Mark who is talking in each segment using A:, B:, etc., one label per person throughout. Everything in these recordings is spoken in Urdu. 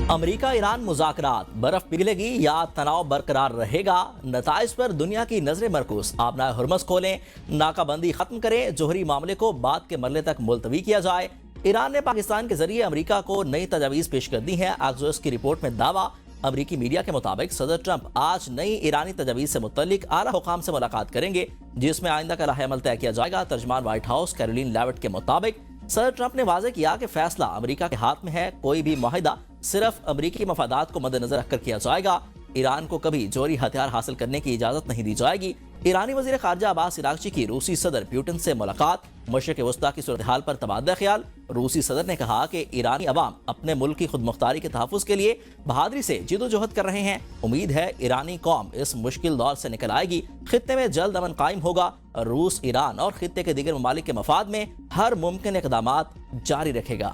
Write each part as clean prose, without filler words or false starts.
A: امریکہ ایران مذاکرات برف پگھلے گی یا تناؤ برقرار رہے گا؟ نتائج پر دنیا کی نظریں مرکوز۔ آبنائے ہرمز کھولیں، ناکہ بندی ختم کریں، جوہری معاملے کو بعد کے مرحلے تک ملتوی کیا جائے۔ ایران نے پاکستان کے ذریعے امریکہ کو نئی تجاویز پیش کر دی ہیں۔ ایکسیوس کی رپورٹ میں دعویٰ، امریکی میڈیا کے مطابق صدر ٹرمپ آج نئی ایرانی تجاویز سے متعلق اعلیٰ حکام سے ملاقات کریں گے، جس میں آئندہ کا راہ عمل طے کیا جائے گا۔ ترجمان وائٹ ہاؤس کیرولین لیوٹ کے مطابق صدر ٹرمپ نے واضح کیا کہ فیصلہ امریکہ کے ہاتھ میں ہے، کوئی بھی معاہدہ صرف امریکی مفادات کو مد نظر رکھ کر کیا جائے گا۔ ایران کو کبھی جوہری ہتھیار حاصل کرنے کی اجازت نہیں دی جائے گی۔ ایرانی وزیر خارجہ عباس عراقچی کی روسی صدر پیوٹن سے ملاقات، مشرق وسطیٰ کی صورتحال پر تبادلہ خیال۔ روسی صدر نے کہا کہ ایرانی عوام اپنے ملک کی خود مختاری کے تحفظ کے لیے بہادری سے جدوجہد کر رہے ہیں۔ امید ہے ایرانی قوم اس مشکل دور سے نکل آئے گی، خطے میں جلد امن قائم ہوگا۔ روس ایران اور خطے کے دیگر ممالک کے مفاد میں ہر ممکن اقدامات جاری رکھے گا۔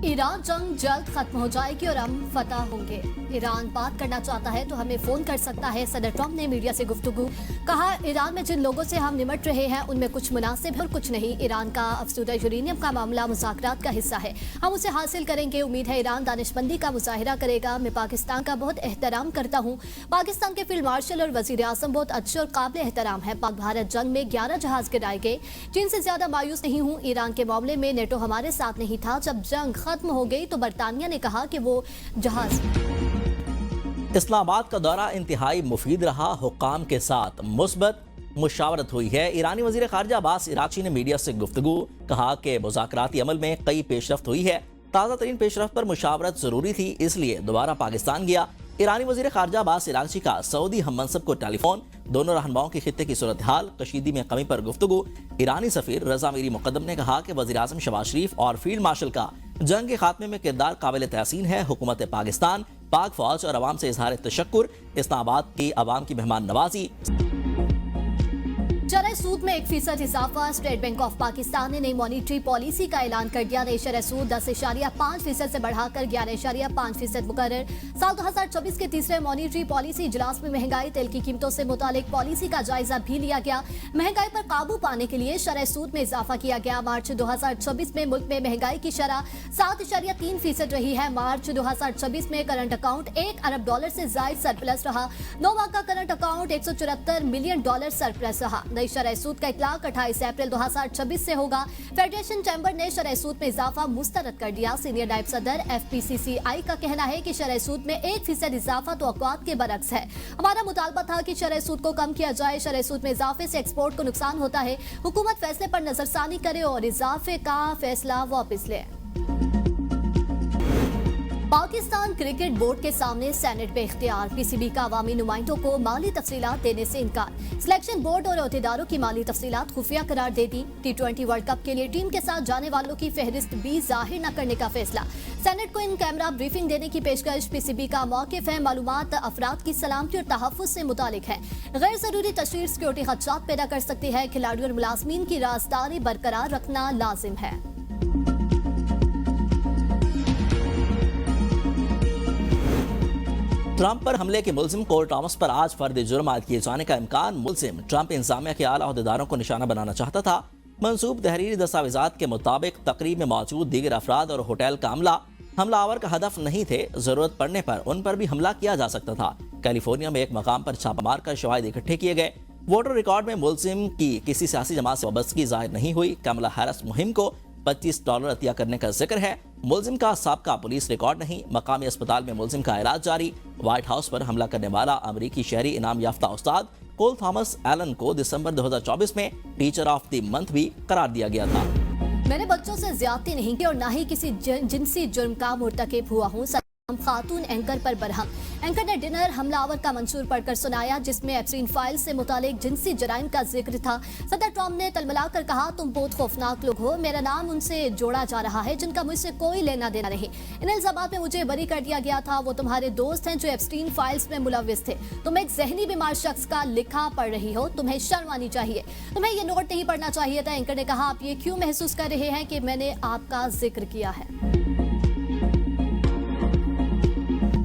B: ایران جنگ جلد ختم ہو جائے گی اور ہم فتح ہوں گے۔ ایران بات کرنا چاہتا ہے تو ہمیں فون کر سکتا ہے، صدر ٹرمپ نے میڈیا سے گفتگو۔ کہا ایران میں جن لوگوں سے ہم نمٹ رہے ہیں ان میں کچھ مناسب ہے اور کچھ نہیں۔ ایران کا افزودہ یورینیم کا معاملہ مذاکرات کا حصہ ہے، ہم اسے حاصل کریں گے۔ امید ہے ایران دانش مندی کا مظاہرہ کرے گا۔ میں پاکستان کا بہت احترام کرتا ہوں۔ پاکستان کے فیلڈ مارشل اور وزیر اعظم بہت اچھے اور قابل احترام ہیں۔ پاک بھارت جنگ میں 11 جہاز گرائے گئے، جن سے زیادہ مایوس نہیں ہوں۔ ایران کے معاملے میں نیٹو ہمارے ساتھ نہیں تھا۔ جب جنگ ختم ہو گئی تو برطانیہ نے کہا کہ وہ جہاز۔
A: اسلام آباد کا دورہ انتہائی مفید رہا، حکام کے ساتھ مثبت مشاورت ہوئی ہے۔ ایرانی وزیر خارجہ عباس عراقچی نے میڈیا سے گفتگو، کہا کہ مذاکراتی عمل میں کئی پیش رفت ہوئی ہے۔ تازہ ترین پیش رفت پر مشاورت ضروری تھی، اس لیے دوبارہ پاکستان گیا۔ ایرانی وزیر خارجہ عباس عراقچی کا سعودی ہم منصب کو ٹیلی فون، دونوں رہنماؤں کی خطے کی صورتحال، کشیدگی میں کمی پر گفتگو۔ ایرانی سفیر رضا میری مقدم نے کہا کہ وزیر اعظم شہباز شریف اور فیلڈ مارشل کا جنگ کے خاتمے میں کردار قابل تحسین ہے۔ حکومت پاکستان، پاک فوج اور عوام سے اظہار تشکر۔ اسلام آباد کی عوام کی مہمان نوازی۔
B: شرح سود میں 1% اضافہ، اسٹیٹ بینک آف پاکستان نے نئی مانیٹری پالیسی کا اعلان کر دیا۔ نئی شرح سود 10.5% سے بڑھا کر 11.5% مقرر۔ سال 2024 کے تیسرے مانیٹری پالیسی اجلاس میں مہنگائی، تیل کی قیمتوں سے متعلق پالیسی کا جائزہ بھی لیا گیا۔ مہنگائی پر قابو پانے کے لیے شرح سود میں اضافہ کیا گیا۔ مارچ 2024 میں ملک میں مہنگائی کی شرح 7.3% رہی ہے۔ مارچ 2024 میں کرنٹ اکاؤنٹ $1 ارب سے زائد سرپلس رہا۔ 9 ماہ کا کرنٹ اکاؤنٹ $174 ملین سرپلس رہا۔ نئی شرح سود کا اطلاق 28 اپریل 2026 سے ہوگا۔ فیڈریشن چیمبر نے شرح سود میں اضافہ مسترد کر دیا۔ سینئر نائب صدر FPCCI کا کہنا ہے کہ شرح سود میں 1% اضافہ توقعات کے برعکس ہے۔ ہمارا مطالبہ تھا کہ شرح سود کو کم کیا جائے۔ شرح سود میں اضافے سے ایکسپورٹ کو نقصان ہوتا ہے۔ حکومت فیصلے پر نظر ثانی کرے اور اضافے کا فیصلہ واپس لے۔ پاکستان کرکٹ بورڈ کے سامنے سینٹ پہ اختیار، PCB کا عوامی نمائندوں کو مالی تفصیلات دینے سے انکار۔ سلیکشن بورڈ اور عہدیداروں کی مالی تفصیلات خفیہ قرار دے دی۔ T20 ورلڈ کپ کے لیے ٹیم کے ساتھ جانے والوں کی فہرست بھی ظاہر نہ کرنے کا فیصلہ۔ سینٹ کو ان کیمرہ بریفنگ دینے کی پیشکش۔ PCB کا موقف ہے معلومات افراد کی سلامتی اور تحفظ سے متعلق ہے۔ غیر ضروری تشہیر سیکیورٹی خدشات پیدا کر سکتی ہے۔ کھلاڑیوں اور ملازمین کی رازداری برقرار رکھنا لازم ہے۔
A: ٹرمپ پر حملے کے ملزم کول ٹامس پر آج فرد جرم عائد کیے جانے کا امکان۔ ملزم ٹرمپ انتظامیہ کے اعلیٰ عہدیداروں کو نشانہ بنانا چاہتا تھا۔ منسوب تحریری دستاویزات کے مطابق تقریب میں موجود دیگر افراد اور ہوٹل کا حملہ آور کا ہدف نہیں تھے۔ ضرورت پڑنے پر ان پر بھی حملہ کیا جا سکتا تھا۔ کیلیفورنیا میں ایک مقام پر چھاپہ مار کر شواہد اکٹھے کیے گئے۔ ووٹر ریکارڈ میں ملزم کی کسی سیاسی جماعت سے وابستگی ظاہر نہیں ہوئی۔ کملا ہیرس مہم کو $25 عطیہ کرنے کا ذکر ہے۔ ملزم کا سابقہ پولیس ریکارڈ نہیں۔ مقامی اسپتال میں ملزم کا علاج جاری۔ وائٹ ہاؤس پر حملہ کرنے والا امریکی شہری انعام یافتہ استاد کول تھامس ایلن کو دسمبر 2024 میں ٹیچر آف دی منتھ بھی قرار دیا گیا تھا۔
B: میں نے بچوں سے زیادتی نہیں کی اور نہ ہی کسی جنسی جرم کا مرتکب ہوا ہوں۔ خاتون اینکر پر برہم۔ اینکر نے ڈنر حملہ آور کا منشور پڑھ کر سنایا، جس میں ایپسٹین فائل سے متعلق جنسی جرائم کا ذکر تھا۔ صدر ٹرمپ نے تلملا کر کہا، تم بہت خوفناک لوگ ہو، میرا نام ان سے جوڑا جا رہا ہے جن کا مجھ سے کوئی لینا دینا نہیں۔ ان الزامات میں مجھے بری کر دیا گیا تھا۔ وہ تمہارے دوست ہیں جو ایپسٹین فائلز میں ملوث تھے۔ تم ایک ذہنی بیمار شخص کا لکھا پڑھ رہی ہو، تمہیں شرم آنی چاہیے، تمہیں یہ نوٹ نہیں پڑھنا چاہیے تھا۔ اینکر نے کہا، آپ یہ کیوں محسوس کر رہے ہیں کہ میں نے آپ کا ذکر کیا ہے؟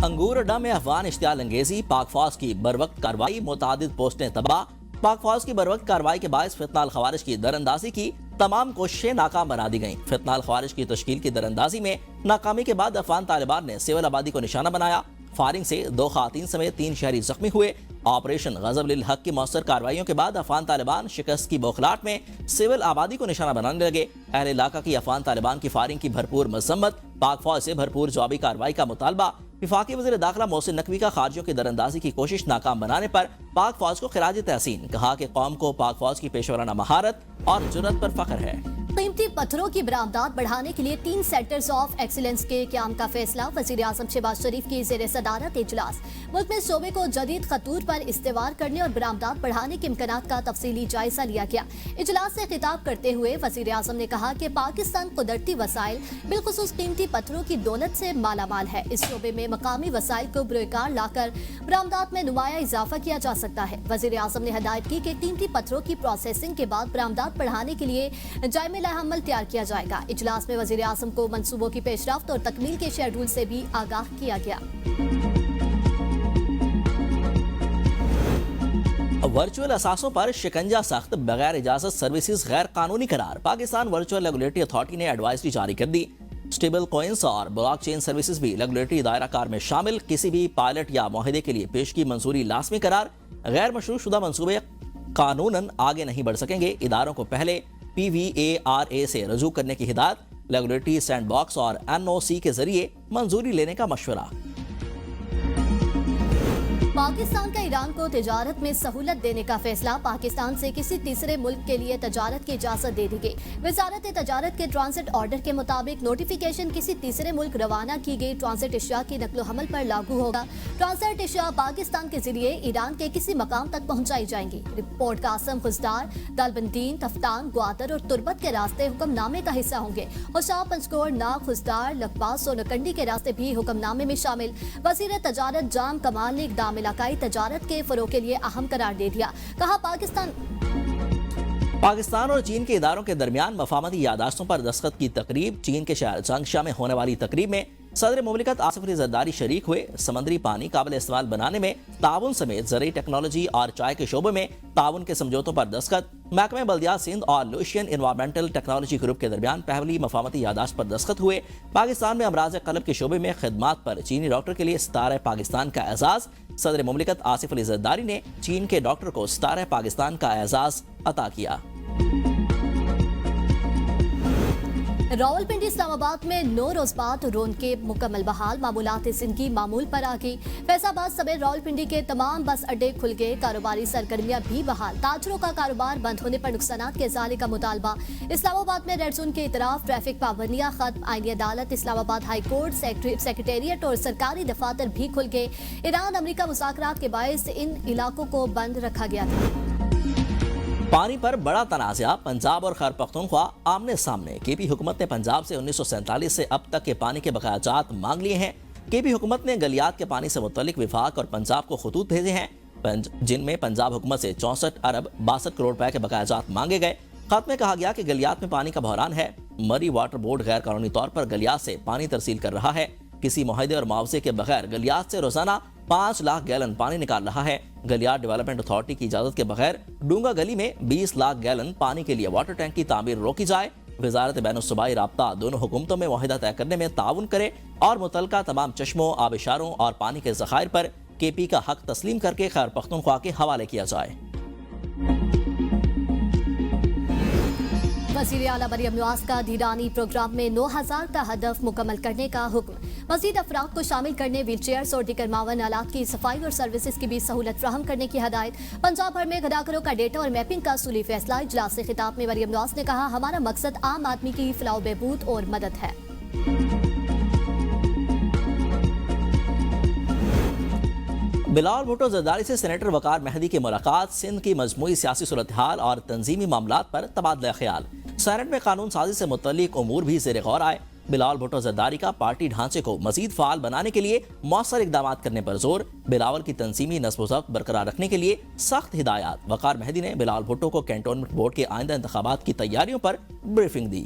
A: انگور اڈا میں افغان اشتعال انگیزی، پاک فوج کی بروقت کارروائی، متعدد پوسٹیں تباہ۔ پاک فوج کی بروقت کارروائی کے باعث فتنہ الخوارج کی دراندازی کی تمام کوششیں ناکام بنا دی گئیں۔ فتنہ الخوارج کی تشکیل کی دراندازی میں ناکامی کے بعد افغان طالبان نے سول آبادی کو نشانہ بنایا۔ فائرنگ سے 2 خواتین سمیت 3 شہری زخمی ہوئے۔ آپریشن غضب للحق کی مؤثر کارروائیوں کے بعد افغان طالبان شکست کی بوکھلاہٹ میں سول آبادی کو نشانہ بنانے لگے۔ اہل علاقہ کی افغان طالبان کی فائرنگ کی بھرپور مذمت، پاک فوج سے بھرپور جوابی کارروائی کا مطالبہ۔ وفاقی وزیر داخلہ محسن نقوی کا خارجیوں کی دراندازی کی کوشش ناکام بنانے پر پاک فوج کو خراج تحسین، کہا کہ قوم کو پاک فوج کی پیشورانہ مہارت اور جرأت پر فخر ہے۔
B: قیمتی پتھروں کی برآمدات بڑھانے کے لیے 3 سینٹرز آف ایکسیلنس کے قیام کا فیصلہ، وزیر اعظم شہباز شریف کی زیر صدارت اجلاس۔ ملک میں شعبے کو جدید خطوط پر استوار کرنے اور برآمدات بڑھانے کے امکانات کا تفصیلی جائزہ لیا گیا۔ اجلاس سے خطاب کرتے ہوئے وزیر اعظم نے کہا کہ پاکستان قدرتی وسائل بالخصوص قیمتی پتھروں کی دولت سے مالا مال ہے۔ اس شعبے میں مقامی وسائل کو بروئے کار لا کر برآمدات میں نمایاں اضافہ کیا جا سکتا ہے۔ وزیر اعظم نے ہدایت کی کہ قیمتی پتھروں کی پروسیسنگ کے بعد برآمدات بڑھانے کے لیے جائمہ عمل تیار کیا جائے گا۔ اجلاس میں وزیر اعظم کو منصوبوں کی پیش رفت اور تکمیل کے شیڈول سے بھی آگاہ کیا گیا۔
A: ورچوئل اثاثوں پر شکنجہ سخت، بغیر اجازت سروسز غیر قانونی قرار۔ پاکستان ورچوئل ریگولیٹری اتھارٹی نے ایڈوائزری جاری کر دی۔ اسٹیبل کوئنز اور بلاک چین سروسز بھی ریگولیٹری دائرہ کار میں شامل۔ کسی بھی پائلٹ یا معاہدے کے لیے پیشگی منظوری لازمی قرار۔ غیر مشروع شدہ منصوبے قانوناً آگے نہیں بڑھ سکیں گے۔ اداروں کو پہلے PVARA سے رجوع کرنے کی ہدایت۔ ریگولیٹری سینڈ باکس اور NOC کے ذریعے منظوری لینے کا مشورہ۔
B: پاکستان کا ایران کو تجارت میں سہولت دینے کا فیصلہ، پاکستان سے کسی تیسرے ملک کے لیے تجارت کی اجازت دے دی گئی۔ وزارت تجارت کے ٹرانزٹ آرڈر کے مطابق نوٹیفیکیشن کسی تیسرے ملک روانہ کی گئی ٹرانزٹ اشیاء کی نقل و حمل پر لاگو ہوگا۔ ٹرانزٹ اشیاء پاکستان کے ذریعے ایران کے کسی مقام تک پہنچائی جائیں گی۔ رپورٹ قاسم، خزدار، دالبندین، تفتان، گوادر اور تربت کے راستے حکم نامے کا حصہ ہوں گے۔ ہوشاب، پنجگور، ناگ، خزدار، لکھپاس اور نکنڈی کے راستے بھی حکم نامے میں شامل۔ وزیر تجارت جام کمال نے اقدام علاقائی تجارت کے فروغ کے لیے اہم قرار دے دیا۔ کہا
A: پاکستان اور چین کے اداروں کے درمیان مفاہمتی یادداشتوں پر دستخط کی تقریب۔ چین کے شہر چانگشا میں ہونے والی تقریب میں صدر مملکت آصف علی زرداری شریک ہوئے۔ سمندری پانی قابل استعمال بنانے میں تعاون سمیت زرعی ٹیکنالوجی اور چائے کے شعبے میں تعاون کے سمجھوتوں پر دستخط۔ محکمہ بلدیات سندھ اور لوشین انوائرمنٹل ٹیکنالوجی گروپ کے درمیان پہلی مفاہمتی یادداشت پر دستخط ہوئے۔ پاکستان میں امراض قلب کے شعبے میں خدمات پر چینی ڈاکٹر کے لیے ستارہ پاکستان کا اعزاز۔ صدر مملکت آصف علی زرداری نے چین کے ڈاکٹر کو ستارہ پاکستان کا اعزاز عطا کیا۔
B: راولپنڈی اسلام آباد میں 9 روز بعد رونقیں مکمل بحال، معمولات زندگی معمول پر آ گئی۔ فیض آباد سمیت راولپنڈی کے تمام بس اڈے کھل گئے، کاروباری سرگرمیاں بھی بحال۔ تاجروں کا کاروبار بند ہونے پر نقصانات کے ازالے کا مطالبہ۔ اسلام آباد میں ریڈ زون کے اطراف ٹریفک پابندیاں ختم، آئینی عدالت، اسلام آباد ہائی کورٹ، سیکریٹریٹ اور سرکاری دفاتر بھی کھل گئے۔ ایران امریکہ مذاکرات کے باعث ان علاقوں کو بند رکھا گیا تھا۔
A: پانی پر بڑا تنازع، پنجاب اور خیبر پختونخوا آمنے سامنے۔ کے پی حکومت نے پنجاب سے 1947 سے اب تک کے پانی کے بقایا جات مانگ لیے ہیں۔ کے پی حکومت نے گلیات کے پانی سے متعلق وفاق اور پنجاب کو خطوط بھیجے ہیں، جن میں پنجاب حکومت سے 64 ارب 62 کروڑ روپے کے بقایا جات مانگے گئے۔ خط میں کہا گیا کہ گلیات میں پانی کا بحران ہے۔ مری واٹر بورڈ غیر قانونی طور پر گلیات سے پانی ترسیل کر رہا ہے۔ کسی معاہدے اور معاوضے کے بغیر گلیات سے روزانہ 5 لاکھ گیلن پانی نکال رہا ہے۔ گلیات ڈیولپمنٹ اتھارٹی کی اجازت کے بغیر ڈونگا گلی میں 20 لاکھ گیلن پانی کے لیے واٹر ٹینک کی تعمیر روکی جائے۔ وزارت بین الصوبائی رابطہ دونوں حکومتوں میں معاہدہ طے کرنے میں تعاون کرے اور متعلقہ تمام چشموں، آبشاروں اور پانی کے ذخائر پر کے پی کا حق تسلیم کر کے خیبر پختونخوا کے حوالے کیا جائے۔
B: وزیر اعلیٰ مریم نواز کا دھیرانی پروگرام میں 9000 کا ہدف مکمل کرنے کا حکم۔ مزید افراد کو شامل کرنے ویل چیئرز اور دیگر معاون آلات کی صفائی اور سروسز کی بھی سہولت فراہم کرنے کی ہدایت۔ پنجاب بھر میں گھداکروں کا ڈیٹا اور میپنگ کا اصولی فیصلہ۔ اجلاس سے خطاب میں مریم نواز نے کہا، ہمارا مقصد عام آدمی کی فلاح و بہبود اور مدد ہے۔
A: بلاول بھٹو زرداری سے سینیٹر وقار مہدی کی ملاقات۔ سندھ کی مجموعی سیاسی صورتحال اور تنظیمی معاملات پر تبادلہ خیال۔ سینیٹ میں قانون سازی سے متعلق امور بھی زیر غور آئے۔ بلاول بھٹو زرداری کا پارٹی ڈھانچے کو مزید فعال بنانے کے لیے مؤثر اقدامات کرنے پر زور۔ بلاول کی تنظیمی نظم و ضبط برقرار رکھنے کے لیے سخت ہدایات۔ وقار مہدی نے بلاول بھٹو کو کینٹونمنٹ بورڈ کے آئندہ انتخابات کی تیاریوں پر بریفنگ دی۔